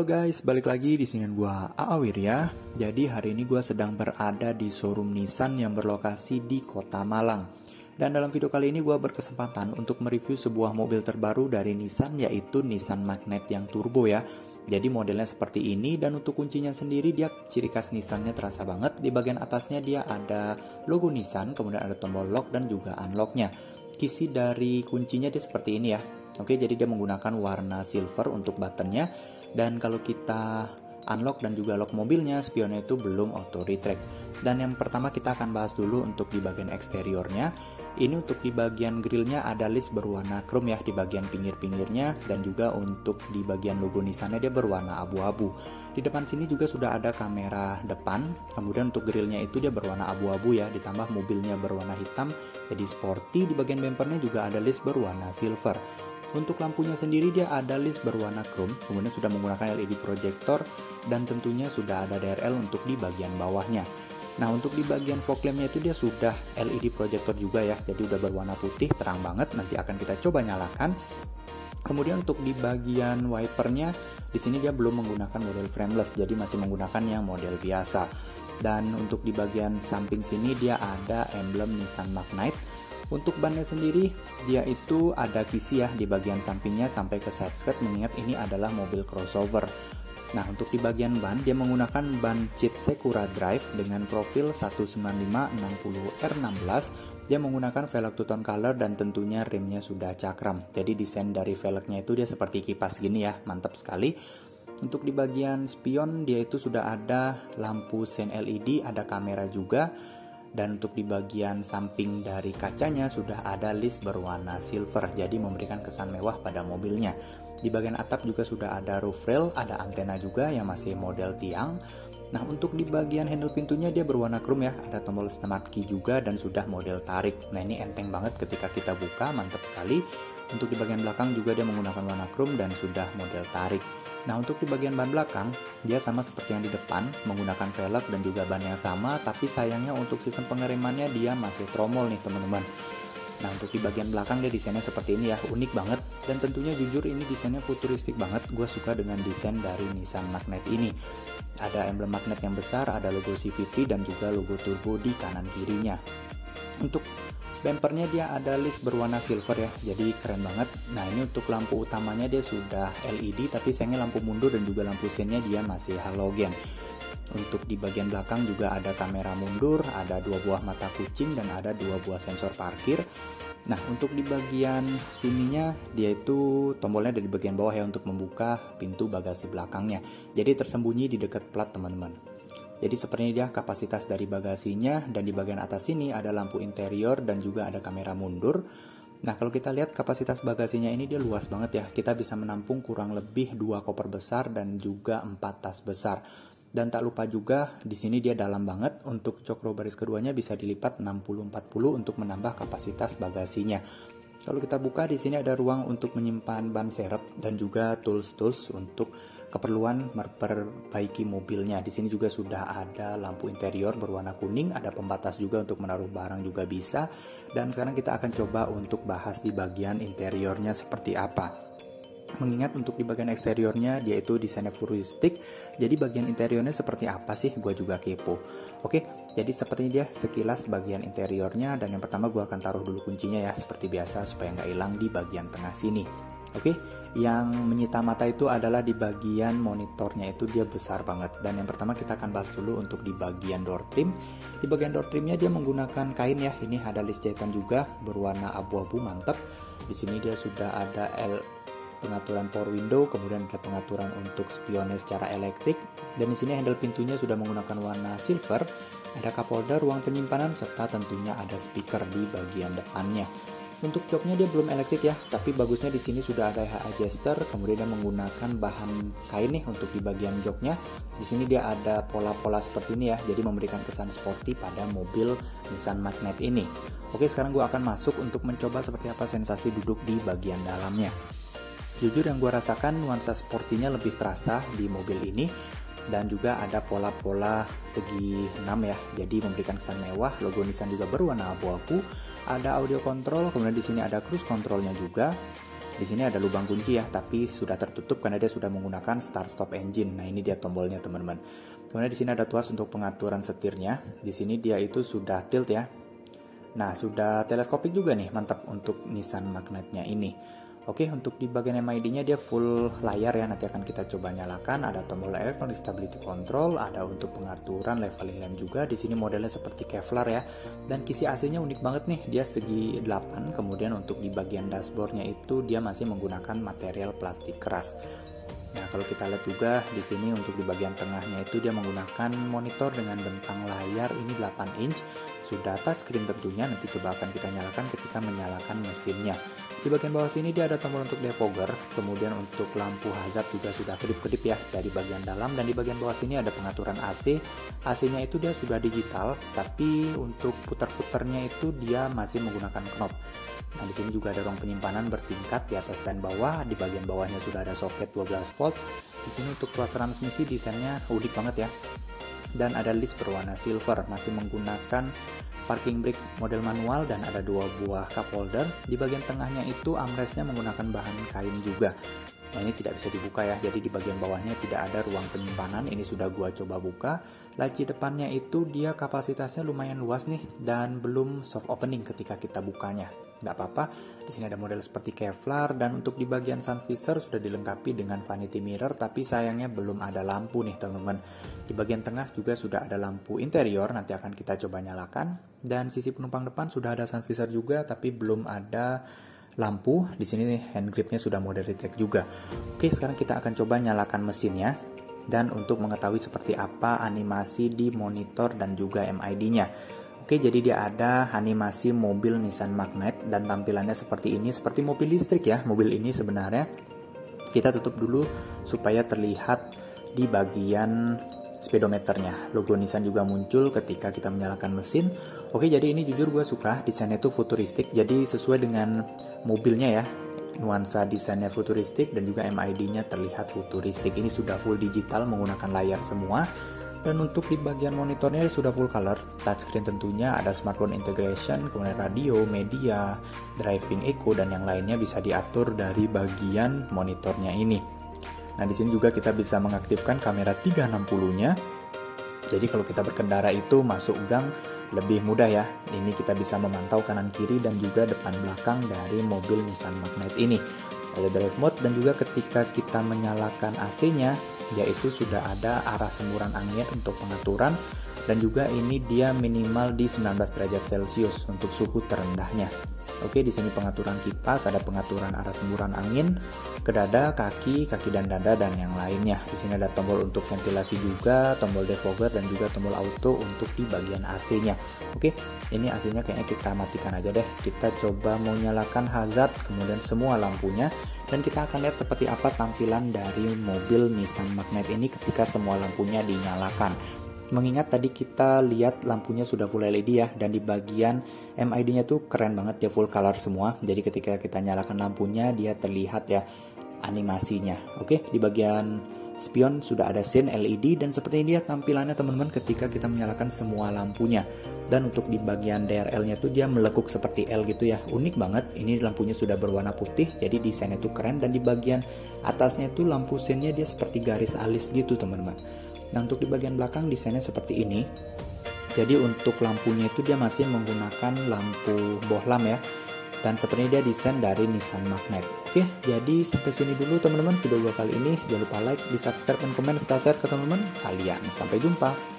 Halo guys, balik lagi di sini gua Aawir ya. Jadi hari ini gua sedang berada di showroom Nissan yang berlokasi di Kota Malang. Dan dalam video kali ini gua berkesempatan untuk mereview sebuah mobil terbaru dari Nissan, yaitu Nissan Magnet yang turbo ya. Jadi modelnya seperti ini, dan untuk kuncinya sendiri dia ciri khas Nissannya terasa banget. Di bagian atasnya dia ada logo Nissan, kemudian ada tombol lock dan juga unlocknya. Kisi dari kuncinya dia seperti ini ya. Oke, jadi dia menggunakan warna silver untuk buttonnya. Dan kalau kita unlock dan juga lock mobilnya, spionnya itu belum auto retract. Dan yang pertama kita akan bahas dulu untuk di bagian eksteriornya. Ini untuk di bagian grillnya ada list berwarna chrome ya di bagian pinggir-pinggirnya, dan juga untuk di bagian logo Nissannya dia berwarna abu-abu. Di depan sini juga sudah ada kamera depan, kemudian untuk grillnya itu dia berwarna abu-abu ya, ditambah mobilnya berwarna hitam, jadi sporty. Di bagian bumpernya juga ada list berwarna silver. Untuk lampunya sendiri dia ada list berwarna chrome, kemudian sudah menggunakan LED projector, dan tentunya sudah ada DRL untuk di bagian bawahnya. Nah, untuk di bagian fog lampnya itu dia sudah LED projector juga ya, jadi udah berwarna putih, terang banget. Nanti akan kita coba nyalakan. Kemudian untuk di bagian wipernya, di sini dia belum menggunakan model frameless, jadi masih menggunakan yang model biasa. Dan untuk di bagian samping sini dia ada emblem Nissan Magnite. Untuk bannya sendiri dia itu ada kisi ya di bagian sampingnya sampai ke side skirt, mengingat ini adalah mobil crossover. Nah, untuk di bagian ban dia menggunakan ban Cit Secura Drive dengan profil 195/60R16. Dia menggunakan velg two-tone color dan tentunya remnya sudah cakram. Jadi desain dari velgnya itu dia seperti kipas gini ya, mantap sekali. Untuk di bagian spion dia itu sudah ada lampu sein LED, ada kamera juga. Dan untuk di bagian samping dari kacanya sudah ada list berwarna silver, jadi memberikan kesan mewah pada mobilnya. Di bagian atap juga sudah ada roof rail, ada antena juga yang masih model tiang. Nah, untuk di bagian handle pintunya dia berwarna chrome ya, ada tombol smart key juga dan sudah model tarik. Nah, ini enteng banget ketika kita buka, mantap sekali. Untuk di bagian belakang juga dia menggunakan warna chrome dan sudah model tarik. Nah, untuk di bagian ban belakang, dia sama seperti yang di depan, menggunakan velg dan juga ban yang sama, tapi sayangnya untuk sistem pengeremannya dia masih tromol nih teman-teman. Nah, untuk di bagian belakang dia desainnya seperti ini ya, unik banget, dan tentunya jujur ini desainnya futuristik banget. Gue suka dengan desain dari Nissan Magnet ini. Ada emblem magnet yang besar, ada logo CVT dan juga logo turbo di kanan kirinya. Untuk bumpernya dia ada list berwarna silver ya, jadi keren banget. Nah, ini untuk lampu utamanya dia sudah LED, tapi sayangnya lampu mundur dan juga lampu seinnya dia masih halogen. Untuk di bagian belakang juga ada kamera mundur, ada 2 buah mata kucing dan ada 2 buah sensor parkir. Nah, untuk di bagian sininya dia itu tombolnya ada di bagian bawah ya untuk membuka pintu bagasi belakangnya. Jadi tersembunyi di dekat plat teman-teman. Jadi seperti dia kapasitas dari bagasinya, dan di bagian atas sini ada lampu interior dan juga ada kamera mundur. Nah, kalau kita lihat kapasitas bagasinya ini dia luas banget ya. Kita bisa menampung kurang lebih 2 koper besar dan juga 4 tas besar. Dan tak lupa juga di sini dia dalam banget. Untuk jok row baris keduanya bisa dilipat 60-40 untuk menambah kapasitas bagasinya. Kalau kita buka di sini ada ruang untuk menyimpan ban serep dan juga tools-tools untuk keperluan memperbaiki mobilnya. Di sini juga sudah ada lampu interior berwarna kuning, ada pembatas juga untuk menaruh barang juga bisa. Dan sekarang kita akan coba untuk bahas di bagian interiornya seperti apa. Mengingat untuk di bagian eksteriornya dia itu desainnya futuristik, jadi bagian interiornya seperti apa sih? Gue juga kepo. Oke, jadi seperti dia sekilas bagian interiornya, dan yang pertama gue akan taruh dulu kuncinya ya seperti biasa supaya nggak hilang di bagian tengah sini. Oke, yang menyita mata itu adalah di bagian monitornya itu dia besar banget. Dan yang pertama kita akan bahas dulu untuk di bagian door trim. Di bagian door trimnya dia menggunakan kain ya. Ini ada list jahitan juga berwarna abu-abu, mantap. Di sini dia sudah ada pengaturan power window, kemudian ada pengaturan untuk spionnya secara elektrik. Dan di sini handle pintunya sudah menggunakan warna silver. Ada cup holder, ruang penyimpanan, serta tentunya ada speaker di bagian depannya. Untuk joknya dia belum elektrik ya, tapi bagusnya di sini sudah ada head adjuster, kemudian dia menggunakan bahan kain nih untuk di bagian joknya. Di sini dia ada pola-pola seperti ini ya, jadi memberikan kesan sporty pada mobil Nissan Magnet ini. Oke, sekarang gue akan masuk untuk mencoba seperti apa sensasi duduk di bagian dalamnya. Jujur yang gue rasakan nuansa sportinya lebih terasa di mobil ini, dan juga ada pola-pola segi 6 ya, jadi memberikan kesan mewah. Logo Nissan juga berwarna abu-abu. Ada audio control, kemudian di sini ada cruise controlnya juga. Di sini ada lubang kunci ya, tapi sudah tertutup karena dia sudah menggunakan start stop engine. Nah, ini dia tombolnya teman-teman. Kemudian di sini ada tuas untuk pengaturan setirnya. Di sini dia itu sudah tilt ya. Nah, sudah teleskopik juga nih, mantap untuk Nissan Magnetnya ini. Oke, untuk di bagian MID-nya dia full layar ya, nanti akan kita coba nyalakan. Ada tombol electronic stability control, ada untuk pengaturan leveling lem juga. Di sini modelnya seperti Kevlar ya. Dan kisi AC-nya unik banget nih, dia segi 8. Kemudian untuk di bagian dashboardnya itu dia masih menggunakan material plastik keras. Nah, kalau kita lihat juga di sini untuk di bagian tengahnya itu dia menggunakan monitor dengan bentang layar ini 8 inch. Sudah touchscreen tentunya, nanti coba akan kita nyalakan ketika menyalakan mesinnya. Di bagian bawah sini dia ada tombol untuk defogger, kemudian untuk lampu hazard juga sudah kedip-kedip ya dari bagian dalam, dan di bagian bawah sini ada pengaturan AC. AC-nya itu dia sudah digital, tapi untuk putar-putarnya itu dia masih menggunakan knob. Nah, di sini juga ada ruang penyimpanan bertingkat di atas dan bawah. Di bagian bawahnya sudah ada soket 12 volt. Di sini untuk tuas transmisi desainnya unik banget ya. Dan ada list berwarna silver, masih menggunakan parking brake model manual dan ada 2 buah cup holder. Di bagian tengahnya itu armrestnya menggunakan bahan kain juga. Nah, ini tidak bisa dibuka ya, jadi di bagian bawahnya tidak ada ruang penyimpanan. Ini sudah gua coba buka. Laci depannya itu dia kapasitasnya lumayan luas nih dan belum soft opening ketika kita bukanya. Nggak apa-apa, di sini ada model seperti Kevlar, dan untuk di bagian sun visor sudah dilengkapi dengan vanity mirror, tapi sayangnya belum ada lampu nih teman-teman. Di bagian tengah juga sudah ada lampu interior, nanti akan kita coba nyalakan. Dan sisi penumpang depan sudah ada sun visor juga, tapi belum ada lampu. Di sini hand gripnya sudah model retract juga. Oke, sekarang kita akan coba nyalakan mesinnya. Dan untuk mengetahui seperti apa animasi di monitor dan juga MID-nya. Oke, jadi dia ada animasi mobil Nissan Magnet dan tampilannya seperti ini, seperti mobil listrik ya. Mobil ini sebenarnya kita tutup dulu supaya terlihat di bagian speedometernya. Logo Nissan juga muncul ketika kita menyalakan mesin. Oke, jadi ini jujur gue suka, desainnya itu futuristik, jadi sesuai dengan mobilnya ya. Nuansa desainnya futuristik dan juga MID-nya terlihat futuristik. Ini sudah full digital menggunakan layar semua. Dan untuk di bagian monitornya sudah full color, touchscreen tentunya, ada smartphone integration, kemudian radio, media, driving eco, dan yang lainnya bisa diatur dari bagian monitornya ini. Nah, di sini juga kita bisa mengaktifkan kamera 360-nya. Jadi kalau kita berkendara itu masuk gang lebih mudah ya. Ini kita bisa memantau kanan kiri dan juga depan belakang dari mobil Nissan Magnet ini. Ada drive mode, dan juga ketika kita menyalakan AC-nya, yaitu sudah ada arah semburan angin untuk pengaturan, dan juga ini dia minimal di 19 derajat Celcius untuk suhu terendahnya. Oke, di sini pengaturan kipas, ada pengaturan arah semburan angin ke dada, kaki dan dada, dan yang lainnya. Di sini ada tombol untuk ventilasi juga, tombol defogger, dan juga tombol auto untuk di bagian AC-nya. Oke, ini AC-nya kayaknya kita matikan aja deh. Kita coba mau nyalakan hazard, kemudian semua lampunya, dan kita akan lihat seperti apa tampilan dari mobil Nissan Magnet ini ketika semua lampunya dinyalakan. Mengingat tadi kita lihat lampunya sudah full LED ya, dan di bagian MID-nya tuh keren banget ya, full color semua. Jadi ketika kita nyalakan lampunya dia terlihat ya animasinya. Oke, di bagian spion sudah ada scene LED, dan seperti ini dia tampilannya teman-teman ketika kita menyalakan semua lampunya. Dan untuk di bagian DRL-nya tuh dia melekuk seperti L gitu ya, unik banget. Ini lampunya sudah berwarna putih, jadi desainnya tuh keren. Dan di bagian atasnya tuh lampu scene-nya dia seperti garis alis gitu teman-teman. Nah, untuk di bagian belakang desainnya seperti ini. Jadi untuk lampunya itu dia masih menggunakan lampu bohlam ya. Dan sepertinya dia desain dari Nissan Magnet. Oke, jadi sampai sini dulu teman-teman video gue kali ini. Jangan lupa like, di subscribe, dan komen serta share ke teman-teman kalian. Sampai jumpa.